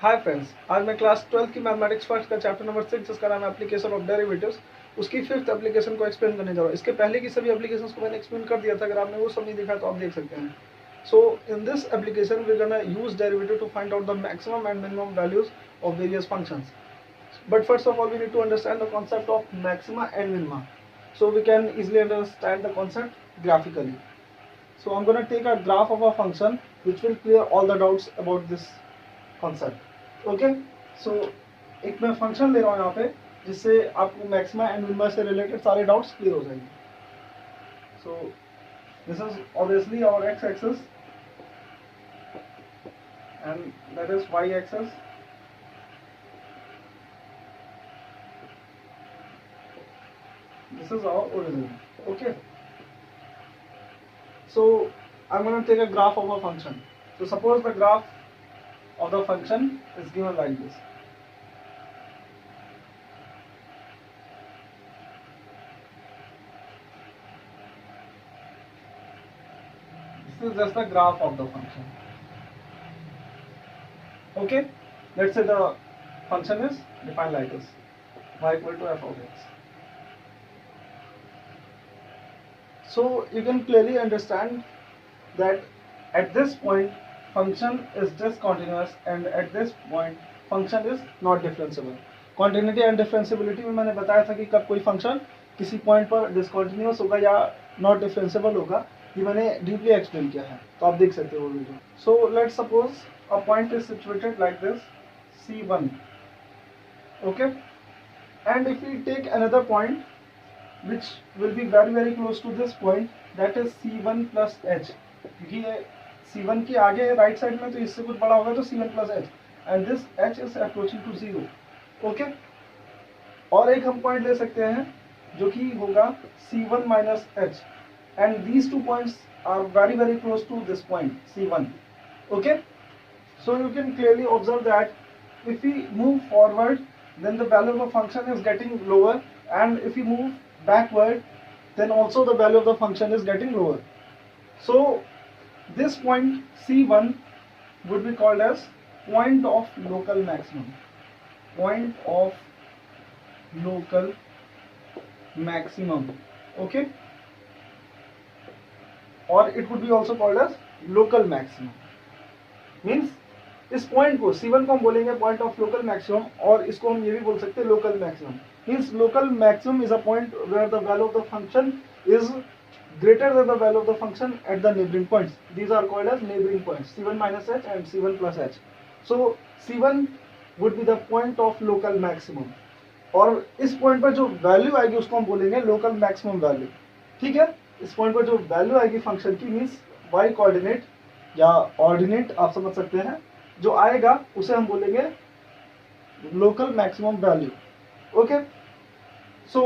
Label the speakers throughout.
Speaker 1: Hi friends, आज मैं class 12 की मैथमेटिक्स फर्स्ट का चैप्टर नंबर 6 जिसका नाम है एप्लीकेशन ऑफ डेरिवेटिव्स उसकी फिफ्थ एप्लीकेशन को एक्सप्लेन करने जा रहा हूँ। इसके पहले की सभी एप्लीकेशंस को मैंने एक्सप्लेन कर दिया था, अगर आपने वो सब नहीं देखा तो आप देख सकते हैं। So in this application we gonna use derivative to find out the maximum and minimum values of various functions. But first of all, we need to understand the concept of maxima and minima, so we can easily understand the concept graphically. So I'm going to take a graph of a function which will clear all the doubts about this concept. Okay, so एक मैं function ले रहा हूँ यहाँ पे जिससे आपको maxima and minima से रिलेटेड सारे डाउट्स क्लियर हो जाएंगे. So this is obviously our X axis and that is Y axis. This is our origin. Okay. So I'm going to take a graph of a function. So suppose the graph of the function is given like this. This is just the graph of the function. Okay. Let's say the function is defined like this: y equal to f of x. So you can clearly understand that at this point function is discontinuous and at this point function is not differentiable. Continuity and differentiability में मैंने बताया था कि कब कोई function किसी point पर discontinuous होगा या नॉट डिफरेंशिएबल होगा, ये मैंने डीपली एक्सप्लेन किया है, तो आप देख सकते हो वो video. So let's suppose a point is situated like this C1. Okay, and if we take another point which will be very close to this point, that is C1 plus H, क्योंकि ये C1 की आगे है right side में, तो इससे कुछ बड़ा होगा तो C1 plus H, and this H is approaching to 0. Okay, और एक हम पॉइंट ले सकते हैं जो कि होगा C1 minus H, and these two points are very close to this point C1. Okay, so you can clearly observe that if we move forward then the value of the function is getting lower, and if we move backward then also the value of the function is getting lower. So this point C1 would be called as point of local maximum. Point of local maximum. Okay, or it would be also called as local maximum. Means इस point को C1 को हम बोलेंगे point of local maximum, और इसको हम ये भी बोल सकते हैं local maximum. Means local maximum is a point where the value of the function is greater than the value of the function at the neighboring points. These are called as neighboring points, C1 minus H and C1 plus H. So C1 would be the point of local maximum, और इस point पर जो value आएगी उसको हम बोलेंगे local maximum value. ठीक है, इस पॉइंट पर जो वैल्यू आएगी फंक्शन की, मीन्स y कोऑर्डिनेट या ऑर्डिनेट आप समझ सकते हैं, जो आएगा उसे हम बोलेंगे लोकल मैक्सिमम वैल्यू. ओके, सो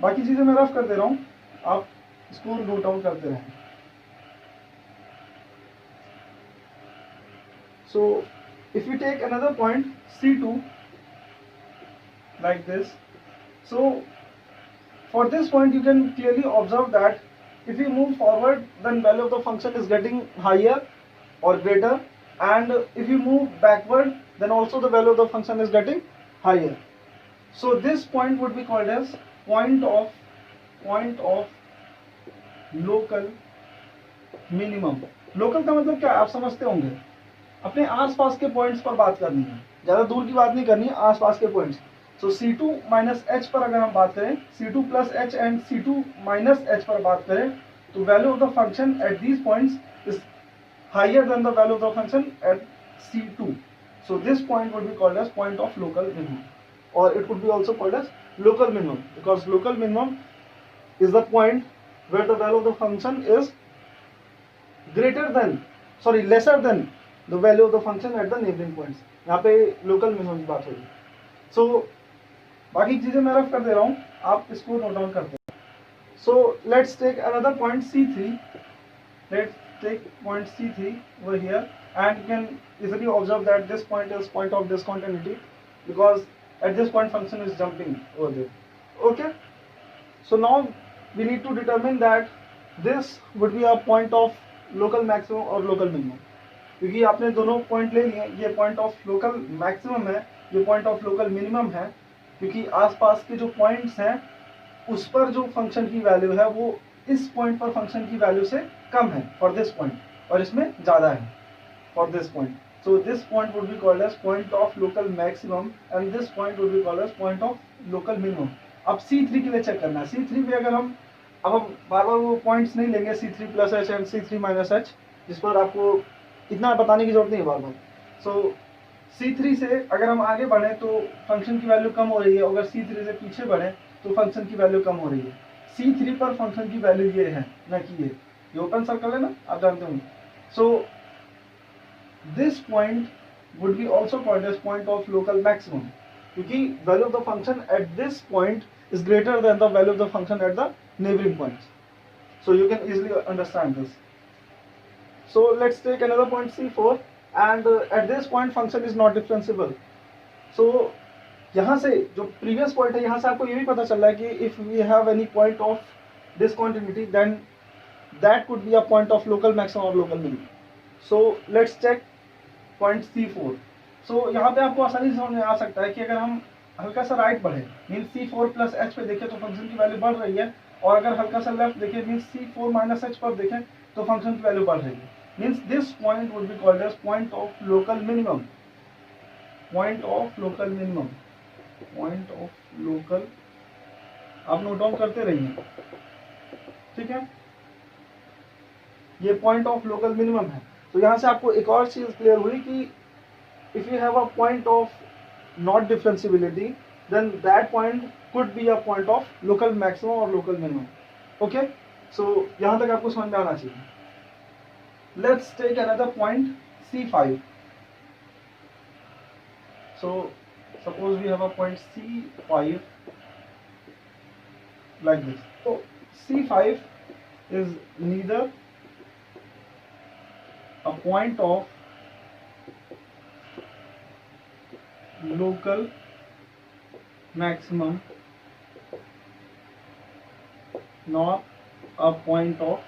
Speaker 1: बाकी चीजें मैं रफ कर दे रहा हूं, आप इसको नोट डाउन करते रहें. So if you take another point C2 like this, so for this point you can clearly observe that if you move forward then value of the function is getting higher or greater, and if you move backward then also the value of the function is getting higher. So this point would be called as point of local minimum. Local का मतलब क्या आप समझते होंगे, अपने आसपास के points पर बात करनी है, ज्यादा दूर की बात नहीं करनी है, आसपास के पॉइंट्स. सो C2 माइनस H पर अगर हम बात करें, C2 plus H and C2 minus H पर बात करें, तो value of the function at these points is higher than the value of the function at C2. So this point would be called as point of local minimum, or it could be also called as local minimum, because local minimum is the point where the value of the function is lesser than the value of the function at the neighboring points. यहाँ पे local minimum की बात होगी. So बाकी चीजें मैं rough कर दे रहा हूँ, आप इसको नोट डाउन करते हैं. So let's take another point C3. Let's take point C3 over here, and you can easily observe that this point is point of discontinuity, because at this point function is jumping over there. Okay, so now we need to determine that this would be a point of local maximum or local minimum. क्योंकि आपने दोनों point ले लिए, ये point of local maximum है, ये point of local minimum है, क्योंकि आसपास के जो पॉइंट्स हैं उस पर जो फंक्शन की वैल्यू है वो इस पॉइंट पर फंक्शन की वैल्यू से कम है फॉर दिस पॉइंट, और इसमें ज़्यादा है for this point. So this point would be called as point of local maximum and this point would be called as point of local minimum. अब C3 के लिए चेक करना है. C3 पे अगर हम अब हम बार बार वो पॉइंट्स नहीं लेंगे C3 plus H and C3 minus H, जिस पर आपको इतना बताने की जरूरत नहीं है बार बार. सो C3 से अगर हम आगे बढ़े तो फंक्शन की वैल्यू कम हो रही है, अगर C3 से पीछे बढ़े तो फंक्शन की वैल्यू कम हो रही है. C3 पर फंक्शन की वैल्यू ये है, ना कि ये ओपन सर्कल है ना, आप जानते होंगे. सो this point would be also called as point of local maximum, क्योंकि value of the function at this point is greater than the value of the function at the neighboring points. So you can easily understand this. So let's take another point C4 and at this point function is not differentiable. So यहाँ से जो previous point है, यहाँ से आपको ये भी पता चल रहा है कि if we have any point of discontinuity then that could be a point of local maximum or local minimum. So let's check point C4. सो यहाँ पे आपको आसानी से समझ में आ सकता है कि अगर हम हल्का सा राइट बढ़े मीन C4 प्लस एच पे देखें तो फंक्शन की वैल्यू बढ़ रही है, और अगर हल्का सा लेफ्ट देखें मीन C4 माइनस एच पर देखें तो फंक्शन की वैल्यू बढ़ रही है. Means this point would be called as point of local minimum. Point of local minimum, point of local, आप नोट डाउन करते रहिए, ठीक है. ये पॉइंट ऑफ लोकल मिनिमम है. तो यहाँ से आपको एक और चीज क्लियर हुई कि if you have a point of not differentiability then that point could be a point of local maximum और लोकल मिनिमम. ओके, सो यहाँ तक आपको समझ में आना चाहिए. Let's take another point C5. So suppose we have a point C5 like this. So C5 is neither a point of local maximum nor a point of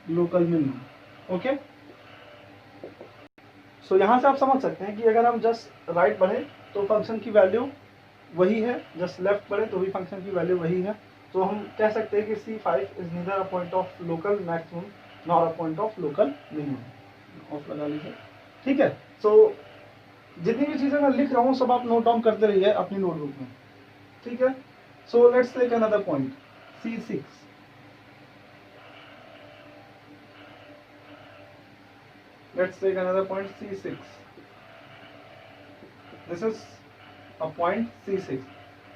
Speaker 1: local minimum. Okay, सो यहाँ से आप समझ सकते हैं कि अगर हम जस्ट राइट बढ़े तो फंक्शन की वैल्यू वही है, जस्ट लेफ्ट बढ़े तो भी फंक्शन की वैल्यू वही है. तो हम कह सकते हैं कि C5 is neither a point of local maximum nor a point of local minimum. Of लगा लीजिए, ठीक है. सो जितनी भी चीजें मैं लिख रहा हूँ सब आप नोट डाउन करते रहिए अपनी नोटबुक में, ठीक है. So let's take another point C6. Let's take another point C6. This is a point C6.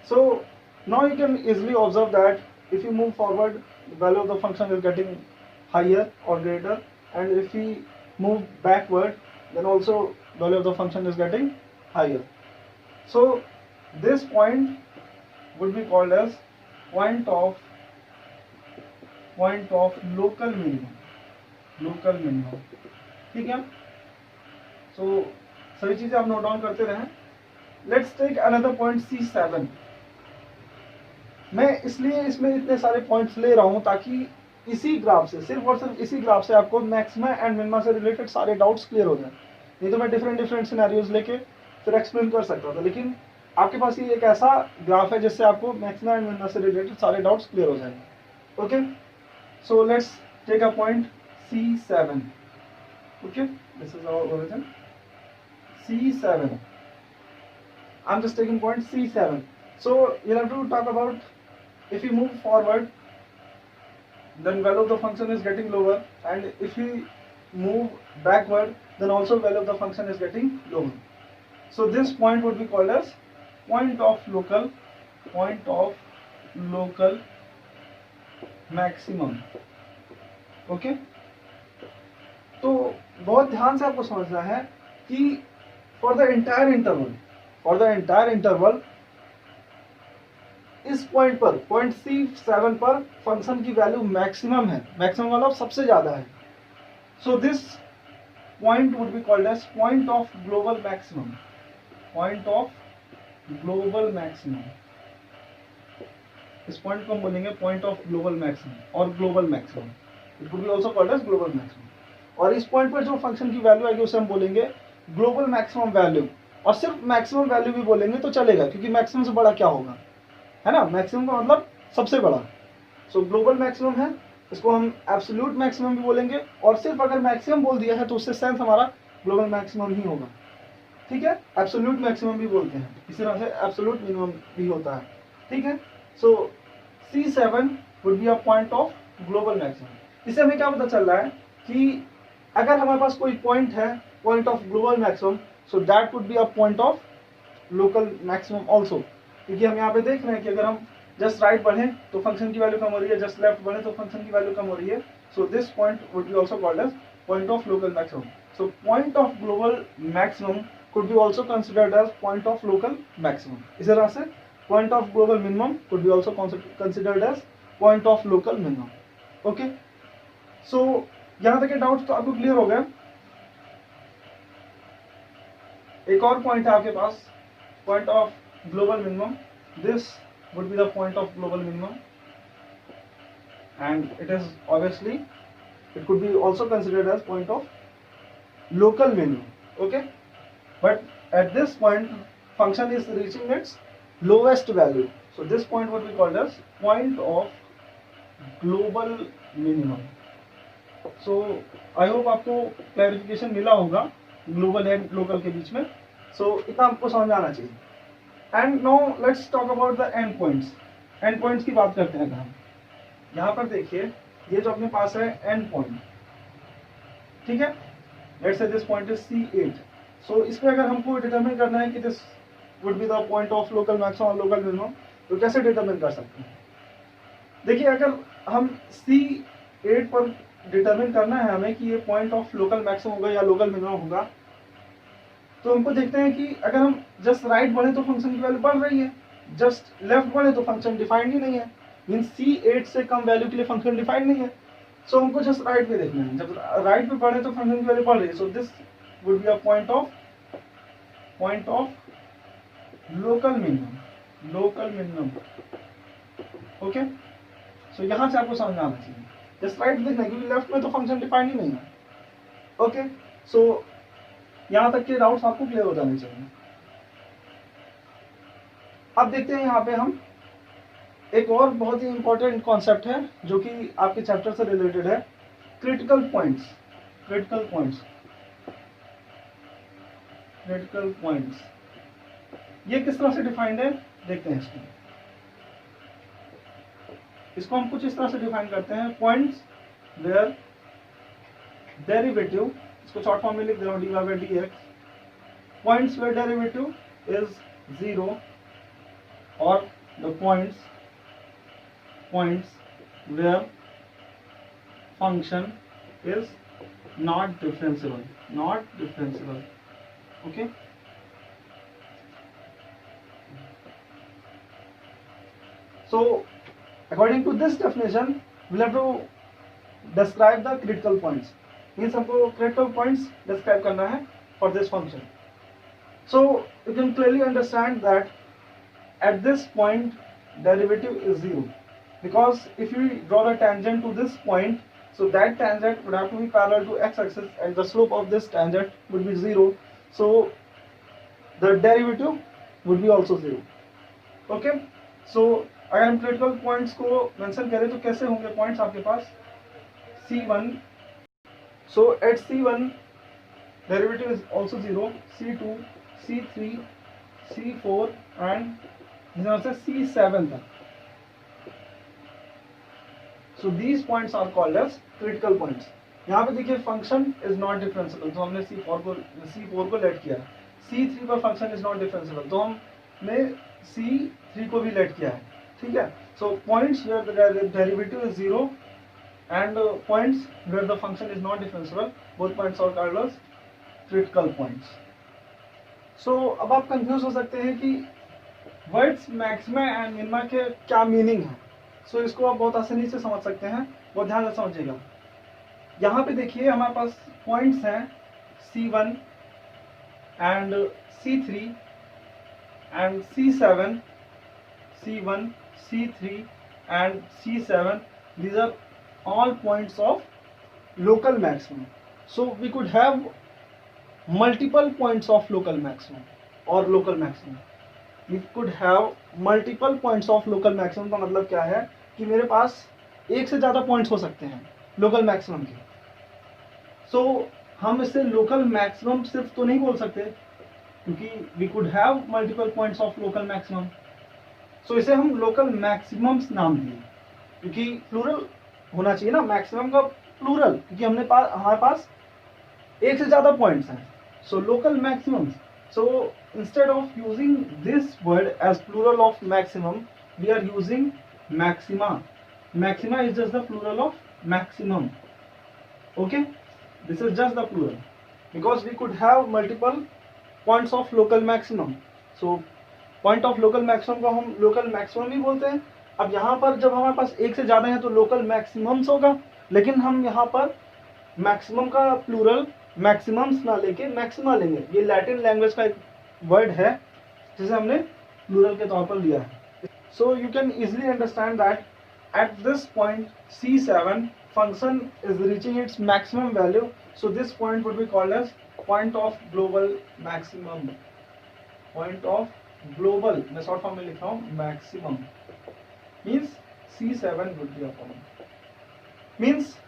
Speaker 1: So now you can easily observe that if you move forward, the value of the function is getting higher or greater, and if we move backward, then also value of the function is getting higher. So this point would be called as point of local minimum. Local minimum. ठीक है. सो सभी चीजें आप note down करते रहें. Let's take another point C7. मैं इसलिए इसमें इतने सारे पॉइंट्स ले रहा हूं ताकि इसी ग्राफ से, सिर्फ और सिर्फ इसी ग्राफ से आपको मैक्सिमा एंड मिनिमा से रिलेटेड सारे डाउट्स क्लियर हो जाए. नहीं तो मैं डिफरेंट सिनेरियोज लेके फिर एक्सप्लेन कर सकता था, लेकिन आपके पास ये एक ऐसा ग्राफ है जिससे आपको मैक्सिमा एंड मिनिमा से रिलेटेड सारे डाउट्स क्लियर हो जाएंगे. Okay, so let's take a point C7. Okay, this is our origin C7. I'm just taking point C7. So you'll have to talk about if you move forward then value of the function is getting lower, and if you move backward then also value of the function is getting lower. So this point would be called as point of local maximum. Okay, तो बहुत ध्यान से आपको समझना है कि for the entire interval इस point पर, पॉइंट C7 पर फंक्शन की वैल्यू मैक्सिमम है, मैक्सिमम मतलब सबसे ज्यादा है. So this point would be called as point of global maximum. Point of global maximum, इस पॉइंट को हम बोलेंगे पॉइंट ऑफ ग्लोबल मैक्सिमम और global maximum. It could be also called as global maximum. और इस पॉइंट पर जो function की वैल्यू आएगी उसे हम बोलेंगे ग्लोबल मैक्सिमम वैल्यू। और सिर्फ मैक्सिमम वैल्यू भी बोलेंगे तो चलेगा, क्योंकि मैक्सिमम से बड़ा क्या होगा, है ना, मैक्सिमम का मतलब सबसे बड़ा। सो ग्लोबल मैक्सिमम है, इसको हम एब्सोल्यूट मैक्सिमम भी बोलेंगे, और सिर्फ अगर मैक्सिमम बोल दिया है तो उससे सेंस हमारा ग्लोबल मैक्सिमम ही होगा, ठीक है। एब्सोल्यूट मैक्सिमम भी बोलते हैं, इसी तरह से एब्सोल्यूट मिनिमम भी होता है, ठीक है। सो C7 would be a point of global maximum. इससे हमें क्या पता चल रहा है कि अगर हमारे पास कोई पॉइंट है, point of global maximum, so that would be a point of local maximum also. क्योंकि हम यहाँ पे देख रहे हैं कि अगर हम जस्ट राइट बढ़ें तो फंक्शन की वैल्यू कम हो रही है, जस्ट लेफ्ट बढ़े तो फंक्शन की वैल्यू कम हो रही है। So this point would be also called as point of local maximum. So point of global maximum could be also considered as point of local maximum। इस तरह से point of global minimum could be also considered as point of local minimum। Okay, सो यहां तक के doubts तो आपको clear हो गए। एक और पॉइंट है आपके पास, point of global minimum. This would be the point of global minimum, and it is obviously it could be also considered as point of local minimum। okay, but at this point function is reaching its lowest value, so this point would be called as point of global minimum। so I hope आपको clarification मिला होगा global and local के बीच में। so इतना आपको समझ में आना चाहिए। and now let's talk about the end points। end points की बात करते हैं। हम यहाँ पर देखिए, ये जो अपने पास है end point, ठीक है, let's say this point is C8। सो इसमें अगर हमको डिटरमिन करना है कि this would be the point of local maximum और लोकल मिनिमम, तो कैसे डिटरमिन कर सकते हैं। देखिए, अगर हम C8 पर डिटरमिन करना है हमें कि ये पॉइंट ऑफ लोकल मैक्सिमम होगा या लोकल मिनिमम होगा, तो हमको देखते हैं कि अगर हम जस्ट राइट बढ़े तो फंक्शन की वैल्यू बढ़ रही है, जस्ट लेफ्ट बढ़े तो फंक्शन डिफाइंड ही नहीं है, मीन C8 से कम वैल्यू के लिए फंक्शन डिफाइंड नहीं है। सो हमको जस्ट राइट पे देखना है, जब राइट पे बढ़े तो फंक्शन की वैल्यू बढ़ रही है। So this would be a point of local minimum। Okay, सो यहां से आपको समझ में आना चाहिए, जस्ट राइट देखना है, क्योंकि लेफ्ट में तो फंक्शन डिफाइंड ही नहीं है। ओके, सो यहां तक के डाउट्स आपको क्लियर हो जाने चाहिए। अब देखते हैं यहाँ पे हम एक और बहुत ही इंपॉर्टेंट कॉन्सेप्ट है जो कि आपके चैप्टर से रिलेटेड है, क्रिटिकल पॉइंट्स। ये किस तरह से डिफाइंड है देखते हैं। इसको हम कुछ इस तरह से डिफाइन करते हैं, पॉइंट्स वेयर डेरिवेटिव, इसको शॉर्ट फॉर्म में लिख दे रहा हूं dy/dx, points where derivative is 0 और the points where function is not differentiable. okay, so according to this definition we'll have to describe the critical points, means हमको critical points describe करना है for this function। so you can clearly understand that at this point derivative is 0, because if we draw the tangent to this point, so that tangent would have to be parallel to x-axis and the slope of this tangent would be 0, so the derivative would be also 0। okay, so अगर हम critical points को mention करें तो कैसे होंगे points आपके पास, C1, so at C1 derivative is also 0, C2, C3, C4 and यहाँ से C7 तक। so these points are called as critical points। यहाँ पे देखिए फंक्शन इज नॉट डिफरेंशिएबल, तो हमने C4 को लेट किया, C3 पर फंक्शन इज नॉट डिफरेंशिएबल, तो हमने C3 को भी लेट किया है, ठीक है। So points where the derivative is 0 and points where the function is not differentiable, both points are called as critical points. So अब आप कंफ्यूज हो सकते हैं कि वर्ड्स मैक्सिमा एंड मिनिमा के क्या मीनिंग है। सो इसको आप बहुत आसानी से समझ सकते हैं, बहुत ध्यान से समझिएगा। यहाँ पे देखिए हमारे पास पॉइंट्स हैं C1 and C3 and C7, C1, C3 and C7, these are all points of local maximum. So we could have multiple points of local maximum or local maximum. We could have multiple points of local maximum का मतलब क्या है कि मेरे पास एक से ज़्यादा points हो सकते हैं लोकल मैक्सिमम के. सो हम इसे लोकल मैक्सिमम सिर्फ तो नहीं बोल सकते क्योंकि we could have multiple points of local maximum. So इसे हम लोकल मैक्सिमम्स नाम दिए क्योंकि प्लूरल होना चाहिए ना, मैक्सिमम का प्लूरल, क्योंकि हमारे पास एक से ज़्यादा पॉइंट्स हैं. So local maximums. So instead of using this word as plural of maximum, we are using maxima. Maxima is just the plural of maximum. Okay, this is just the plural because we could have multiple points of local maximum. So point of local maximum को हम local maximum ही बोलते हैं. अब यहाँ पर जब हमारे पास एक से ज़्यादा है तो local maximums होगा, लेकिन हम यहाँ पर maximum का plural मैक्सिमम्स ना लेके मैक्सिमा लेंगे. ये लैटिन लैंग्वेज का एक वर्ड है जिसे हमने प्लूरल के तौर पर लिया है. So you can easily understand that at this point C7 function is reaching its maximum value. So this point would be called as point of global maximum. Point of global, मैं short form में लिख रहा हूँ, maximum means C7 would be a point. Means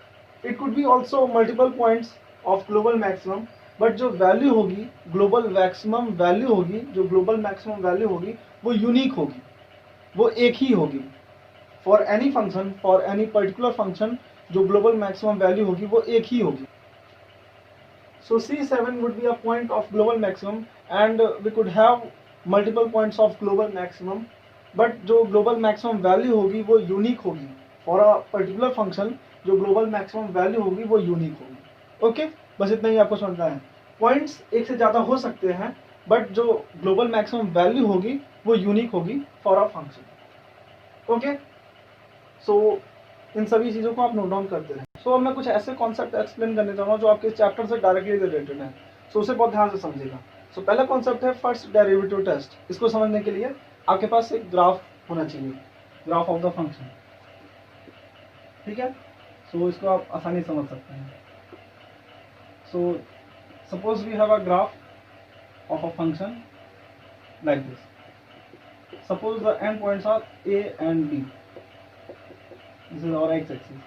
Speaker 1: it could be also multiple points of global maximum, but जो value होगी, global maximum value होगी, जो global maximum value होगी वो यूनिक होगी, वो एक ही होगी. For any function, for any particular function जो ग्लोबल मैक्सिमम वैल्यू होगी वो एक ही होगी. So C7 would be a point of global maximum and we could have multiple points of global maximum, but जो ग्लोबल मैक्सिमम वैल्यू होगी वो unique होगी. फॉर अ पर्टिकुलर फंक्शन जो ग्लोबल मैक्सिमम वैल्यू होगी वो यूनिक होगी. Okay, बस इतना ही आपको समझना है. पॉइंट्स एक से ज़्यादा हो सकते हैं, बट जो ग्लोबल मैक्सिमम वैल्यू होगी वो यूनिक होगी फॉर अ फंक्शन. ओके, सो इन सभी चीज़ों को आप नोट डाउन करते रहें. सो अब मैं कुछ ऐसे कॉन्सेप्ट एक्सप्लेन करने जा रहा हूँ जो आपके चैप्टर से डायरेक्टली रिलेटेड है. सो उसे बहुत ध्यान से समझिएगा. सो पहला कॉन्सेप्ट है फर्स्ट डेरिवेटिव टेस्ट. इसको समझने के लिए आपके पास एक ग्राफ होना चाहिए, ग्राफ ऑफ द फंक्शन. ठीक है, सो इसको आप आसानी समझ सकते हैं. So suppose we have a graph of a function like this. Suppose the endpoints are A and B. This is our x-axis.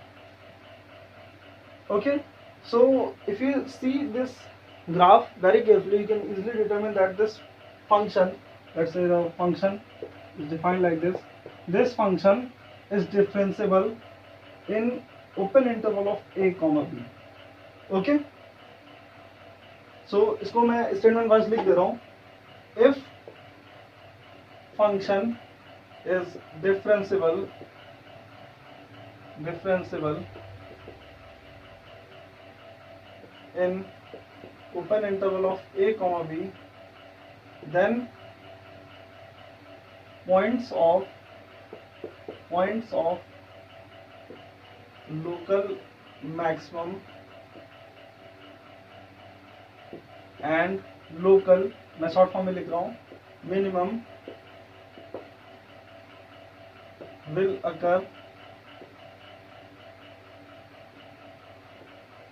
Speaker 1: Okay, so if you see this graph very carefully, you can easily determine that this function, let's say the function is defined like this. This function is differentiable in open interval of A comma B. Okay, सो इसको मैं statement wise लिख दे रहा हूँ. If function is differentiable in open interval of A comma B, then points of local maximum and local, मैं short form में लिख रहा हूँ, minimum will occur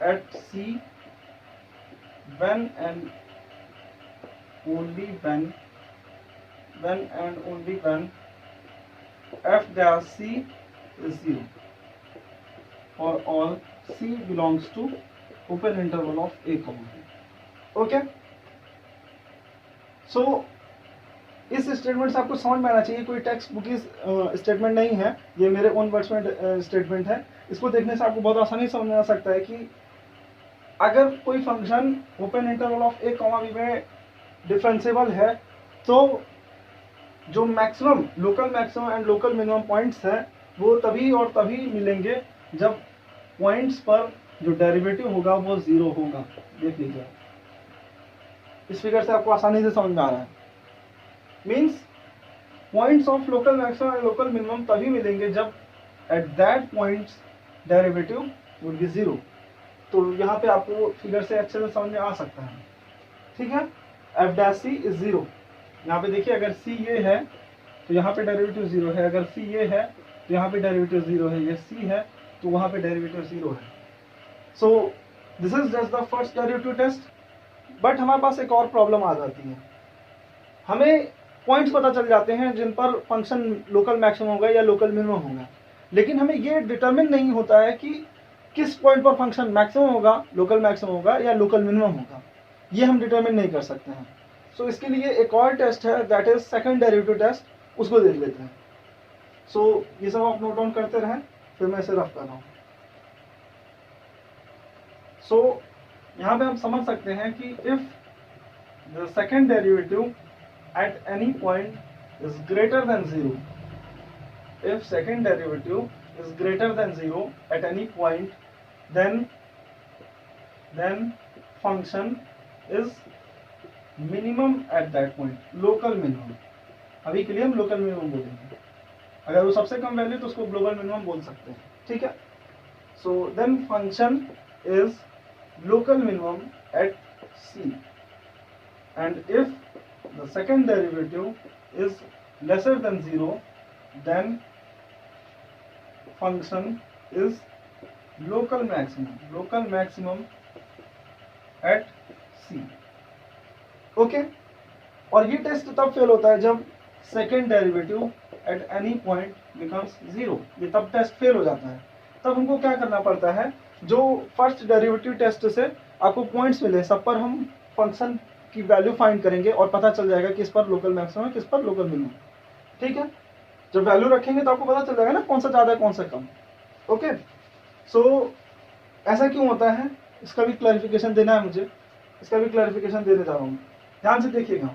Speaker 1: at C when and only when f dash C is 0 for all C belongs to open interval of A comma B. Okay, so इस statement से आपको समझ में आना चाहिए, कोई टेक्स्ट बुक स्टेटमेंट नहीं है, ये मेरे ओन वर्ड्स में स्टेटमेंट है. इसको देखने से आपको बहुत आसानी समझ में आ सकता है कि अगर कोई function open interval of A comma B में डिफरेंशिएबल है तो जो maximum, local maximum and local minimum points हैं वो तभी और तभी मिलेंगे जब पॉइंट्स पर जो डेरिवेटिव होगा वो 0 होगा. देख लीजिए, इस फिगर से आपको आसानी से समझ में आ रहा है. Means points of local maximum and local minimum तभी मिलेंगे जब at that points derivative would be 0. तो यहाँ पे आपको फिगर से अच्छे से समझ में आ सकता है. ठीक है, एफ डैश सी इज 0. यहाँ पे देखिए, अगर सी ये है तो यहाँ पे डेरिवेटिव 0 है, अगर सी ये है तो यहाँ पे डेरिवेटिव 0 है, ये सी है तो वहाँ पे डेरिवेटिव 0 है. So this is just the first derivative test. But हमारे पास एक और प्रॉब्लम आ जाती है, हमें पॉइंट्स पता चल जाते हैं जिन पर फंक्शन लोकल मैक्सिमम होगा या लोकल मिनिमम होगा, लेकिन हमें ये डिटरमिन नहीं होता है कि किस पॉइंट पर फंक्शन मैक्सिमम होगा, लोकल मैक्सिमम होगा या लोकल मिनिमम होगा, ये हम डिटरमिन नहीं कर सकते हैं। सो इसके लिए एक और टेस्ट है, that is second derivative test, उसको देख लेते हैं। सो ये सब आप नोट डाउन करते रहें, फिर मैं इसे रफ कर रहा हूँ। सो यहाँ पे हम समझ सकते हैं कि if the second derivative at any point is greater than 0, if second derivative is greater than 0 at any point, then function is minimum at that point, local minimum। अभी के लिए हम लोकल मिनिमम बोलेंगे, अगर वो सबसे कम वैल्यू तो उसको ग्लोबल मिनिमम बोल सकते हैं, ठीक है। So then function is local minimum at c, and if the second derivative is lesser than 0, then function is local maximum at c। Okay, और ये टेस्ट तब फेल होता है जब second derivative at any point becomes 0, ये तब test fail हो जाता है। तब हमको क्या करना पड़ता है, जो फर्स्ट डेरिवेटिव टेस्ट से आपको पॉइंट्स मिले सब पर हम फंक्शन की वैल्यू फाइंड करेंगे और पता चल जाएगा किस पर लोकल मैक्सिमम है, किस पर लोकल मिनिमम, ठीक है। जब वैल्यू रखेंगे तो आपको पता चल जाएगा ना कौन सा ज्यादा है कौन सा कम। ओके, सो ऐसा क्यों होता है, इसका भी क्लैरिफिकेशन देना है मुझे, इसका भी क्लैरिफिकेशन देने जा रहा हूँ, ध्यान से देखिएगा।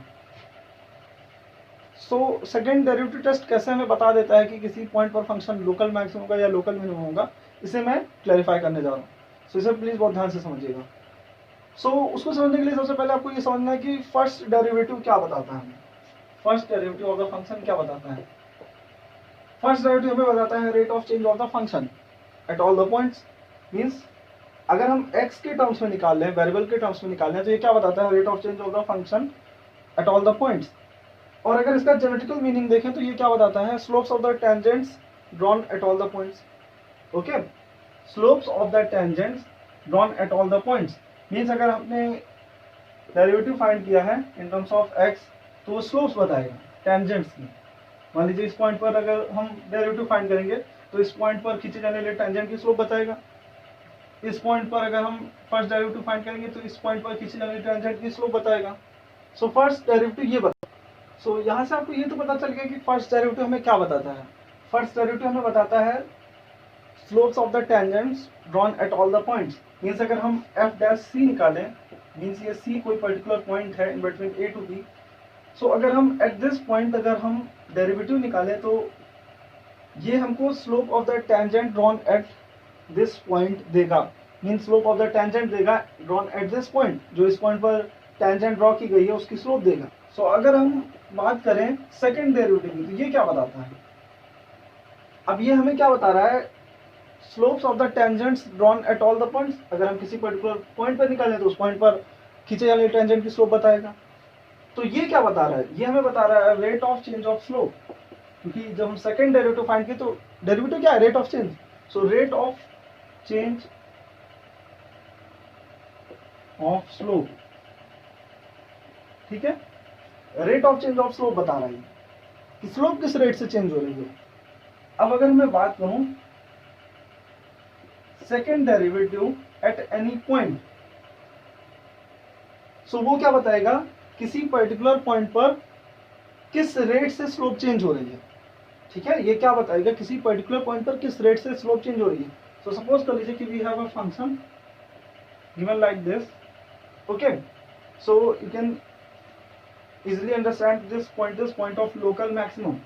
Speaker 1: सो सेकेंड डेरिवेटिव टेस्ट कैसे हमें बता देता है कि किसी पॉइंट पर फंक्शन लोकल मैक्सिमम होगा या लोकल मिनिमम होगा, इसे मैं क्लैरिफाई करने जा रहा हूँ। सो इसे प्लीज बहुत ध्यान से समझिएगा। सो उसको समझने के लिए सबसे पहले आपको ये समझना है कि फर्स्ट डेरिवेटिव क्या बताता है, first derivative of the function क्या बताता है। फर्स्ट डेरिवेटिव हमें बताता है rate of change of the function eight all the points. Means अगर हम x के टर्म्स में निकाल लें, वेरिएबल के टर्म्स में निकाल लें, तो ये क्या बताता है, rate of change of the function eight all the points. और अगर इसका ज्योमेट्रिकल मीनिंग देखें तो ये क्या बताता है, slopes of the tangents drawn at all the points. Okay, slopes of the tangents drawn at all the points means अगर हमने डेरिवेटिव फाइंड किया है इन टर्म्स ऑफ x, तो वो स्लोप्स बताएगा टेंजेंट्स की। मान लीजिए इस पॉइंट पर अगर हम डेरिवेटिव फाइंड करेंगे तो इस पॉइंट पर खींचे जाने वाले टेंजेंट की स्लोप बताएगा। इस पॉइंट पर अगर हम फर्स्ट डेरिवेटिव फाइंड करेंगे तो इस पॉइंट पर खींचे जाने वाले टेंजेंट की स्लोप बताएगा। सो फर्स्ट डेरिवेटिव ये बता, सो यहाँ से आपको ये तो पता चल गया कि फर्स्ट डेरिवेटिव हमें क्या बताता है। फर्स्ट डेरिवेटिव हमें बताता है slopes of the tangents drawn at all the points. Means अगर हम f डैश c निकालें, मीन्स ये c कोई पर्टिकुलर पॉइंट है in between a to b। So अगर हम एट दिस पॉइंट अगर हम डेरिवेटिव निकालें तो ये हमको slope of the tangent drawn at this point देगा। Means slope of the tangent देगा ड्रॉन एट दिस पॉइंट, जो इस पॉइंट पर टेंजेंट ड्रॉ की गई है उसकी स्लोप देगा। सो अगर हम बात करें सेकेंड डेरिवेटिव की, तो ये क्या बताता है, अब ये हमें क्या बता रहा है, slopes of the tangents drawn at all the points. अगर हम किसी पर्टिकुलर पॉइंट पर निकालें तो उस पॉइंट पर खींचे जाने टेंजेंट की स्लोप बताएगा। तो ये क्या बता रहा है, ये हमें बता रहा है rate of change of slope, क्योंकि जब हम सेकंड डेरिवेटिव फाइंड किए तो डेरिवेटिव क्या है, rate of change. So rate of change of slope, ठीक है, rate of change of slope बता रहा है कि स्लोप किस रेट से चेंज हो रही है। अब अगर मैं बात करूं second derivative at any point, so वो क्या बताएगा, किसी पर्टिकुलर पॉइंट पर किस रेट से स्लोप चेंज हो रही है। ठीक है, ये क्या बताएगा, किसी पर्टिकुलर पॉइंट पर किस रेट से स्लोप चेंज हो रही है। सो सपोज कर लीजिए कि we have a function given like this. Okay, so you can easily understand this point of local maximum.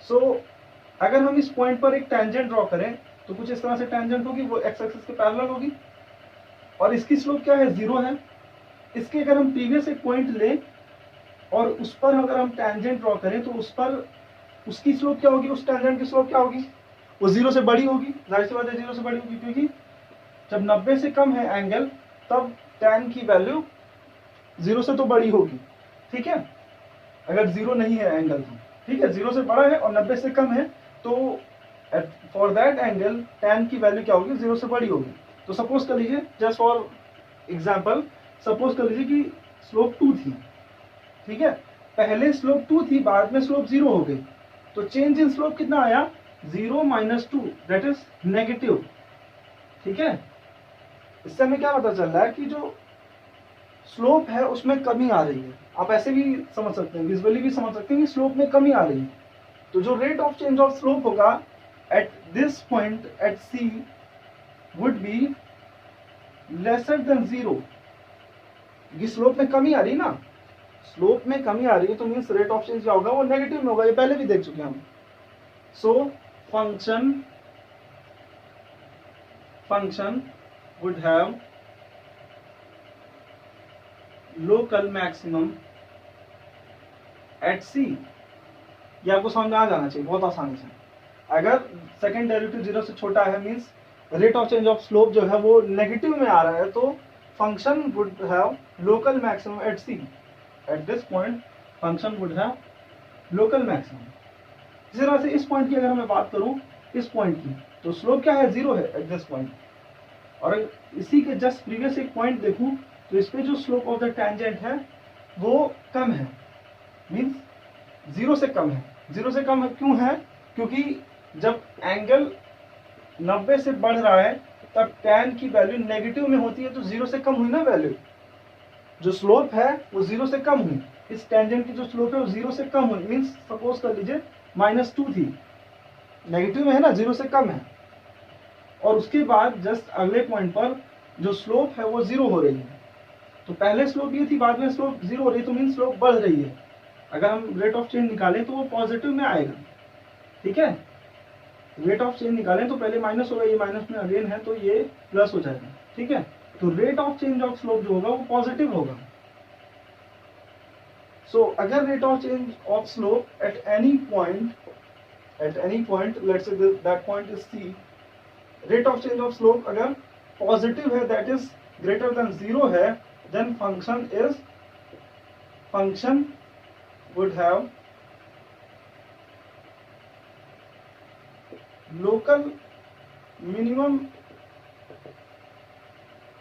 Speaker 1: So अगर हम इस पॉइंट पर एक टेंजेंट ड्रॉ करें तो कुछ इस तरह से टेंजेंट होगी, वो एक्स एक्सिस के पैरेलल होगी और इसकी स्लोप क्या है, 0 है। इसके अगर हम प्रीवियस एक पॉइंट लें और उस पर अगर हम टेंजेंट ड्रॉ करें तो उस पर उसकी स्लोप क्या होगी, उस टेंजेंट की स्लोप क्या होगी, वो 0 से बड़ी होगी। जाहिर सी बात है 0 से बड़ी होगी, क्योंकि जब 90 से कम है एंगल तब tan की वैल्यू 0 से तो बड़ी होगी। ठीक है, अगर 0 नहीं है एंगल तो ठीक है, 0 से बड़ा है और 90 से कम है तो फॉर दैट एंगल tan की वैल्यू क्या होगी, 0 से बड़ी होगी। तो सपोज कर लीजिए, जस्ट फॉर एग्जाम्पल, सपोज कर लीजिए कि स्लोप 2 थी, ठीक है, पहले स्लोप 2 थी, बाद में स्लोप 0 हो गई, तो चेंज इन स्लोप कितना आया, 0 माइनस 2, दैट इज नेगेटिव, ठीक है। इससे हमें क्या पता चल रहा है कि जो स्लोप है उसमें कमी आ रही है। आप ऐसे भी समझ सकते हैं, विजुअली भी समझ सकते हैं कि स्लोप में कमी आ रही है। तो जो rate of change of slope होगा at this point at C would be lesser than 0। ये स्लोप में कमी आ रही है ना, स्लोप में कमी आ रही है, तो मीन्स रेट ऑफ चेंज क्या होगा, वो नेगेटिव में होगा। ये पहले भी देख चुके हैं हम। So function would have local maximum at C. ये आपको समझ में आ जाना चाहिए बहुत आसानी से। अगर सेकेंड डेरिवेटिव 0 से छोटा है, means rate of change of slope जो है वो नेगेटिव में आ रहा है, तो function would have local maximum at C. At this point function would have local maximum. इसी तरह से इस पॉइंट की अगर मैं बात करूं, इस पॉइंट की, तो स्लोप क्या है, 0 है एट दिस पॉइंट। और इसी के जस्ट प्रीवियस एक पॉइंट देखूं, तो इस पे जो स्लोप ऑफ द टेंजेंट है वो कम है, मीन्स 0 से कम है। 0 से कम क्यों है, क्योंकि जब एंगल 90 से बढ़ रहा है तब tan की वैल्यू नेगेटिव में होती है, तो 0 से कम हुई ना वैल्यू। जो स्लोप है वो 0 से कम हुई, इस टेंजेंट की जो स्लोप है वो 0 से कम हुई, मीन्स सपोज कर लीजिए -2 थी, नेगेटिव में है ना, 0 से कम है। और उसके बाद जस्ट अगले पॉइंट पर जो स्लोप है वो 0 हो रही है। तो पहले स्लोप ये थी, बाद में स्लोप 0 हो रही है, तो मीन्स स्लोप बढ़ रही है। अगर हम रेट ऑफ चेंज निकालें तो वो पॉजिटिव में आएगा, ठीक है। रेट ऑफ चेंज निकालें तो पहले माइनस होगा, ये माइनस में अगेन है तो ये प्लस हो जाएगा, ठीक है। तो rate of change of slope जो होगा वो पॉजिटिव होगा। सो अगर rate of change of slope at any point let's say that point is C, rate of change of slope अगर पॉजिटिव है, दैट इज ग्रेटर देन 0 है, then function would have local minimum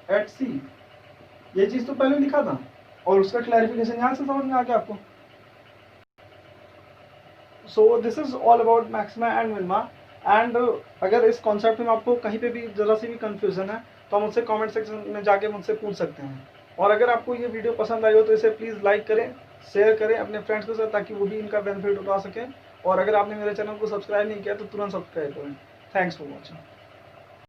Speaker 1: at C। ये चीज तो पहले लिखा था और उसका क्लैरिफिकेशन यहां से समझ में आ गया आपको। सो this is all about maxima and minima. And अगर इस कॉन्सेप्ट में आपको कहीं पे भी जरा सी भी कंफ्यूजन है तो आप मुझसे कमेंट सेक्शन में जाके मुझसे पूछ सकते हैं। और अगर आपको ये वीडियो पसंद आई हो तो इसे प्लीज़ लाइक करें, शेयर करें अपने फ्रेंड्स के साथ, ताकि वो भी इनका बेनिफिट उठा सकें। और अगर आपने मेरे चैनल को सब्सक्राइब नहीं किया तो तुरंत सब्सक्राइब करें। Thanks for watching.